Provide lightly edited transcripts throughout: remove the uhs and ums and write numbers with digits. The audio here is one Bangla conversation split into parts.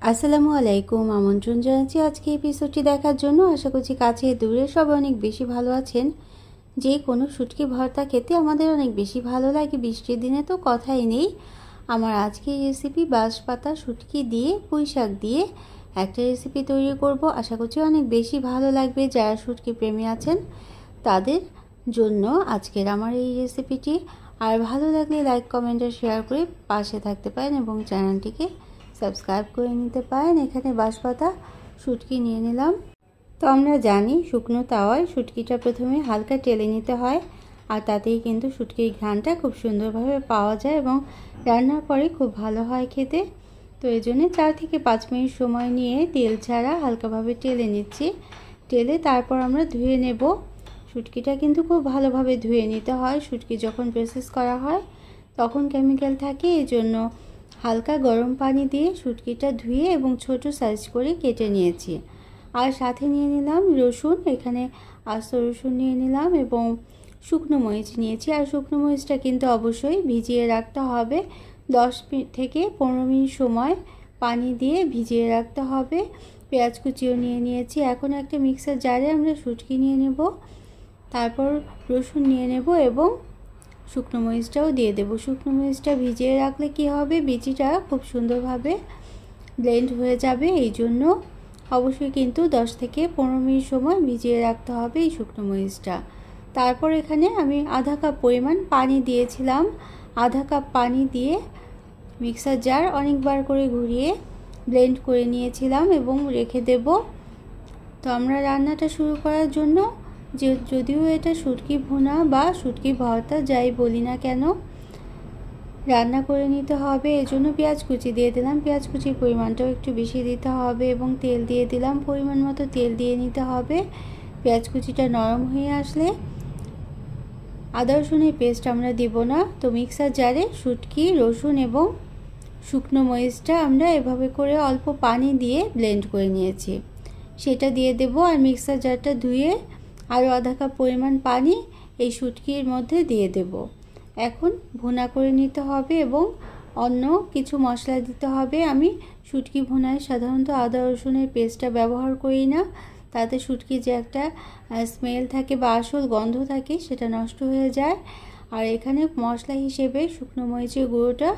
আসসালামু আলাইকুম, আমন্ত্রণ জানাচ্ছি আজকে এপিসোডটি দেখার জন্য। আশা করছি কাছে দূরে সবাই অনেক বেশি ভালো আছেন। যে কোনো শুটকি ভর্তা খেতে আমাদের অনেক বেশি ভালো লাগে, বৃষ্টির দিনে তো কথাই নেই। আমার আজকের রেসিপি বাঁশপাতা শুটকি দিয়ে পুঁই শাক দিয়ে একটা রেসিপি তৈরি করব। আশা করছি অনেক বেশি ভালো লাগবে। যারা শুটকি প্রেমী আছেন তাদের জন্য আজকের আমার এই রেসিপিটি। আর ভালো লাগলে লাইক, কমেন্ট আর শেয়ার করে পাশে থাকতে পারেন এবং চ্যানেলটিকে সাবস্ক্রাইব করে নিতে পারেন। এখানে বাঁশপাতা শুটকি নিয়ে নিলাম। তো আমরা জানি শুকনো তাওয়ায় শুটকিটা প্রথমে হালকা টেলে নিতে হয়, আর তাতেই কিন্তু শুটকির ঘ্রাণটা খুব সুন্দরভাবে পাওয়া যায় এবং রান্নার পরে খুব ভালো হয় খেতে। তো এই জন্যে 4 থেকে 5 মিনিট সময় নিয়ে তেল ছাড়া হালকাভাবে টেলে নিচ্ছি। টেলে তারপর আমরা ধুয়ে নেব। শুটকিটা কিন্তু খুব ভালোভাবে ধুয়ে নিতে হয়। শুটকি যখন প্রসেস করা হয় তখন কেমিক্যাল থাকে, এই জন্য হালকা গরম পানি দিয়ে শুটকিটা ধুয়ে এবং ছোট সাইজ করে কেটে নিয়েছি। আর সাথে নিয়ে নিলাম রসুন, এখানে আস্ত রসুন নিয়ে নিলাম এবং শুকনো মরিচ নিয়েছি। আর শুকনো মরিচটা কিন্তু অবশ্যই ভিজিয়ে রাখতে হবে। 10 থেকে 15 মিনিট সময় পানি দিয়ে ভিজিয়ে রাখতে হবে। পেঁয়াজ কুচিও নিয়ে নিয়েছি। এখন একটা মিক্সার জারে আমরা শুটকি নিয়ে নেব, তারপর রসুন নিয়ে নেব এবং শুকনো মরিচটাও দিয়ে দেব। শুকনো মরিচটা ভিজিয়ে রাখলে কি হবে, বিচিটা খুব সুন্দরভাবে ব্লেন্ড হয়ে যাবে। এই জন্য অবশ্যই কিন্তু 10 থেকে 15 মিনিট সময় ভিজিয়ে রাখতে হবে এই শুকনো মরিচটা। তারপর এখানে আমি আধা কাপ পরিমাণ পানি দিয়েছিলাম। আধা কাপ পানি দিয়ে মিক্সার জার অনেকবার করে ঘুরিয়ে ব্লেন্ড করে নিয়েছিলাম এবং রেখে দেব। তো আমরা রান্নাটা শুরু করার জন্য, যদিও এটা শুটকি ভুনা বা শুটকি ভর্তা যাই বলি না কেন, রান্না করে নিতে হবে। এজন্য পেঁয়াজ কুচি দিয়ে দিলাম। পেঁয়াজ কুচির পরিমাণটাও একটু বেশি দিতে হবে এবং তেল দিয়ে দিলাম। পরিমাণ মতো তেল দিয়ে নিতে হবে। পেঁয়াজ কুচিটা নরম হয়ে আসলে আদা রসুনের পেস্ট আমরা দেব না। তো মিক্সার জারে শুটকি, রসুন এবং শুকনো মরিচটা আমরা এভাবে করে অল্প পানি দিয়ে ব্লেন্ড করে নিয়েছি, সেটা দিয়ে দেব। আর মিক্সার জারটা ধুয়ে আরও আধা কাপ পরিমাণ পানি এই শুটকির মধ্যে দিয়ে দেব। এখন ভুনা করে নিতে হবে এবং অন্য কিছু মশলা দিতে হবে। আমি শুটকি ভুনায় সাধারণত আদা রসুনের পেস্টটা ব্যবহার করি না, তাতে শুটকি যে একটা স্মেল থাকে বা আসল গন্ধ থাকে সেটা নষ্ট হয়ে যায়। আর এখানে মশলা হিসেবে শুকনো মরিচের গুঁড়োটা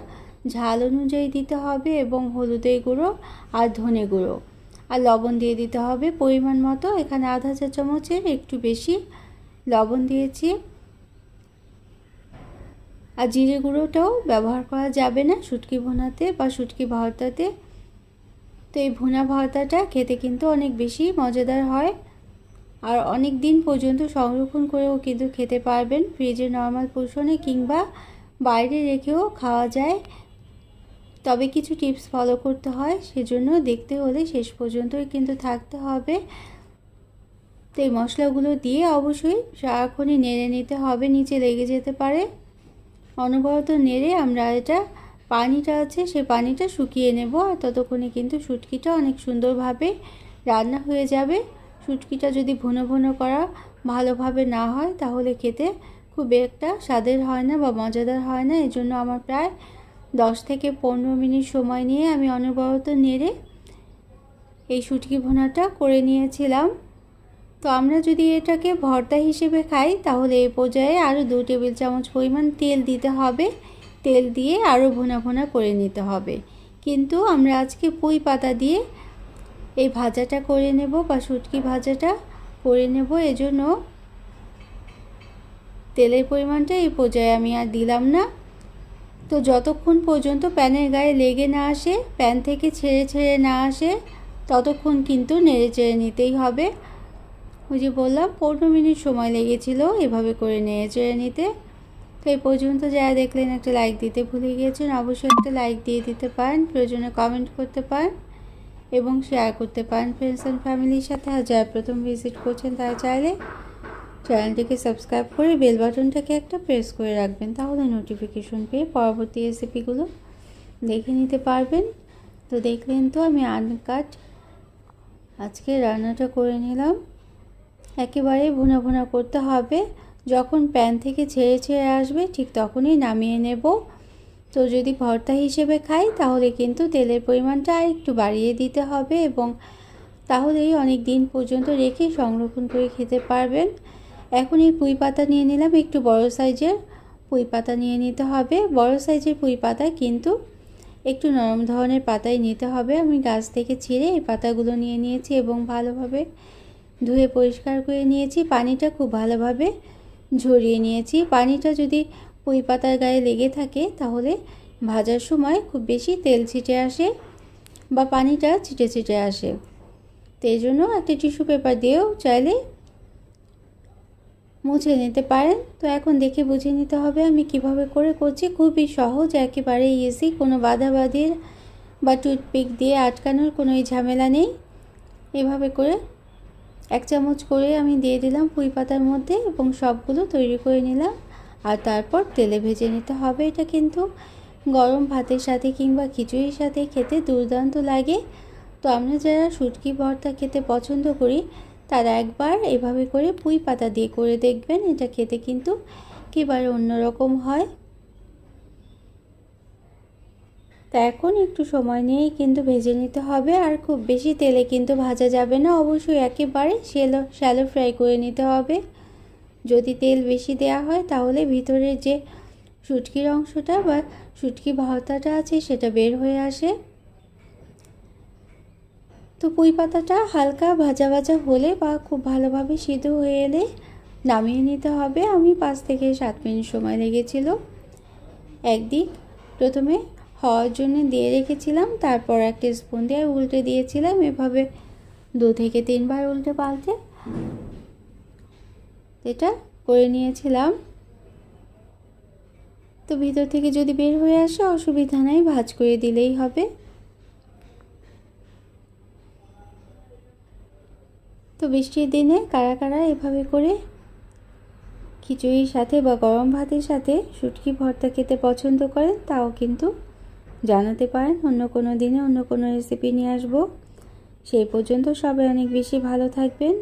ঝাল অনুযায়ী দিতে হবে এবং হলুদের গুঁড়ো আর ধনে গুঁড়ো আর লবণ দিয়ে দিতে হবে পরিমাণ মতো। এখানে আধা চা চামচের একটু বেশি লবণ দিয়েছি। আর জিরে গুঁড়োটাও ব্যবহার করা যাবে না শুটকি ভুনাতে বা শুটকি ভর্তাতে। তো এই ভুনা ভর্তাটা খেতে কিন্তু অনেক বেশি মজাদার হয় আর অনেক দিন পর্যন্ত সংরক্ষণ করেও কিন্তু খেতে পারবেন, ফ্রিজে নর্মাল পোর্শনে কিংবা বাইরে রেখেও খাওয়া যায়। তবে কিছু টিপস ফলো করতে হয়, সেজন্য দেখতে হলে শেষ পর্যন্তই কিন্তু থাকতে হবে। তো এই মশলাগুলো দিয়ে অবশ্যই সারাক্ষণই নেড়ে নিতে হবে, নিচে লেগে যেতে পারে। অনবরত নেড়ে আমরা এটা পানিটা আছে সেই পানিটা শুকিয়ে নেব। আর ততক্ষণে কিন্তু শুটকিটা অনেক সুন্দরভাবে রান্না হয়ে যাবে। শুটকিটা যদি ভুনো ভুনো করা ভালোভাবে না হয় তাহলে খেতে খুব একটা স্বাদের হয় না বা মজাদার হয় না। এজন্য আমার প্রায় 10 থেকে 15 মিনিট সময় নিয়ে আমি অনবরত নেড়ে এই শুটকি ভুনাটা করে নিয়েছিলাম। তো আমরা যদি এটাকে ভর্তা হিসেবে খাই তাহলে এই পর্যায়ে আরও 2 টেবিল চামচ পরিমাণ তেল দিতে হবে। তেল দিয়ে আরও ভুনা ভুনা করে নিতে হবে। কিন্তু আমরা আজকে পুঁই পাতা দিয়ে এই ভাজাটা করে নেব বা শুটকি ভাজাটা করে নেব, এজন্য তেলের পরিমাণটা এই পর্যায়ে আমি আর দিলাম না। তো যতক্ষণ পর্যন্ত প্যানের গায়ে লেগে না আসে, প্যান থেকে ছেড়ে ছেড়ে না আসে, ততক্ষণ কিন্তু নেড়ে চেড়ে নিতেই হবে। ওই যে বললাম 15 মিনিট সময় লেগেছিল এভাবে করে নেড়ে চেড়ে নিতে। তো এই পর্যন্ত যারা দেখলেন একটা লাইক দিতে ভুলে গিয়েছেন, অবশ্যই একটা লাইক দিয়ে দিতে পারেন, প্রয়োজনে কমেন্ট করতে পারেন এবং শেয়ার করতে পারেন ফ্রেন্ডস অ্যান্ড ফ্যামিলির সাথে। আর যারা প্রথম ভিজিট করছেন তারা চাইলে চ্যানেলটিকে সাবস্ক্রাইব করে বেল বাটনটাকে একটা প্রেস করে রাখবেন, তাহলে নোটিফিকেশন পেয়ে পরবর্তী রেসিপিগুলো দেখে নিতে পারবেন। তো দেখলেন তো আমি আনকাট আজকে রান্নাটা করে নিলাম। একেবারে ভুনা ভুনা করতে হবে, যখন প্যান থেকে ছেড়ে ছেড়ে আসবে ঠিক তখনই নামিয়ে নেব। তো যদি ভর্তা হিসেবে খাই তাহলে কিন্তু তেলের পরিমাণটা আর একটু বাড়িয়ে দিতে হবে, এবং তাহলেই অনেক দিন পর্যন্ত রেখে সংরক্ষণ করে খেতে পারবেন। এখন এই পুঁই পাতা নিয়ে নিলাম, একটু বড় সাইজের পুঁই পাতা নিয়ে নিতে হবে। বড় সাইজের পুঁই পাতা কিন্তু একটু নরম ধরনের পাতাই নিতে হবে। আমি গাছ থেকে ছিঁড়ে এই পাতাগুলো নিয়ে নিয়েছি এবং ভালোভাবে ধুয়ে পরিষ্কার করে নিয়েছি। পানিটা খুব ভালোভাবে ঝরিয়ে নিয়েছি। পানিটা যদি পুঁই পাতার গায়ে লেগে থাকে তাহলে ভাজার সময় খুব বেশি তেল ছিটে আসে বা পানিটা ছিটে ছিটে আসে। তো এই জন্য একটা টিস্যু পেপার দিয়েও চাইলে মুছে নিতে পারেন। তো এখন দেখে বুঝে নিতে হবে আমি কিভাবে করে করছি। খুবই সহজ, একেবারে ইজি, কোনো বাঁধাবাঁধির বা টুথপিক দিয়ে আটকানোর কোনো ঝামেলা নেই। এভাবে করে 1 চামচ করে আমি দিয়ে দিলাম পুঁই পাতার মধ্যে এবং সবগুলো তৈরি করে নিলাম। আর তারপর তেলে ভেজে নিতে হবে। এটা কিন্তু গরম ভাতের সাথে কিংবা খিচুড়ির সাথে খেতে দুর্দান্ত লাগে। তো আমরা যারা শুটকি ভর্তা খেতে পছন্দ করি তারা একবার এভাবে করে পুঁই পাতা দিয়ে করে দেখবেন। এটা খেতে কিন্তু একেবারে অন্যরকম হয়। তা এখন একটু সময় নিয়েই কিন্তু ভেজে নিতে হবে, আর খুব বেশি তেলে কিন্তু ভাজা যাবে না। অবশ্যই একেবারে শ্যালো ফ্রাই করে নিতে হবে। যদি তেল বেশি দেওয়া হয় তাহলে ভিতরের যে শুটকির অংশটা বা শুটকি ভর্তাটা আছে সেটা বের হয়ে আসে। তো পুঁই পাতাটা হালকা ভাজা ভাজা হলে বা খুব ভালোভাবে সিদ্ধ হয়ে এলে নামিয়ে নিতে হবে। আমি 5 থেকে 7 মিনিট সময় লেগেছিল। একদিক প্রথমে হওয়ার জন্য দিয়ে রেখেছিলাম, তারপর একটা স্পুন দিয়ে উল্টে দিয়েছিলাম। এভাবে 2 থেকে 3 বার উল্টে পাল্টে এটা করে নিয়েছিলাম। তো ভিতর থেকে যদি বের হয়ে আসে অসুবিধা নাই, ভাজ করে দিলেই হবে। তো বৃষ্টির দিনে কারা কারা এভাবে করে খিচুড়ির সাথে বা গরম ভাতের সাথে শুটকি ভর্তা খেতে পছন্দ করেন তাও কিন্তু জানাতে পারেন। অন্য কোনো দিনে অন্য কোনো রেসিপি নিয়ে আসবো। সেই পর্যন্ত সবাই অনেক বেশি ভালো থাকবেন।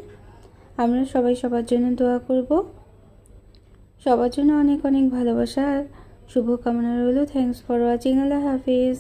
আমরা সবাই সবার জন্য দোয়া করব। সবার জন্য অনেক অনেক ভালোবাসা আর শুভকামনা রইল। Thanks for watching. Allah Hafiz.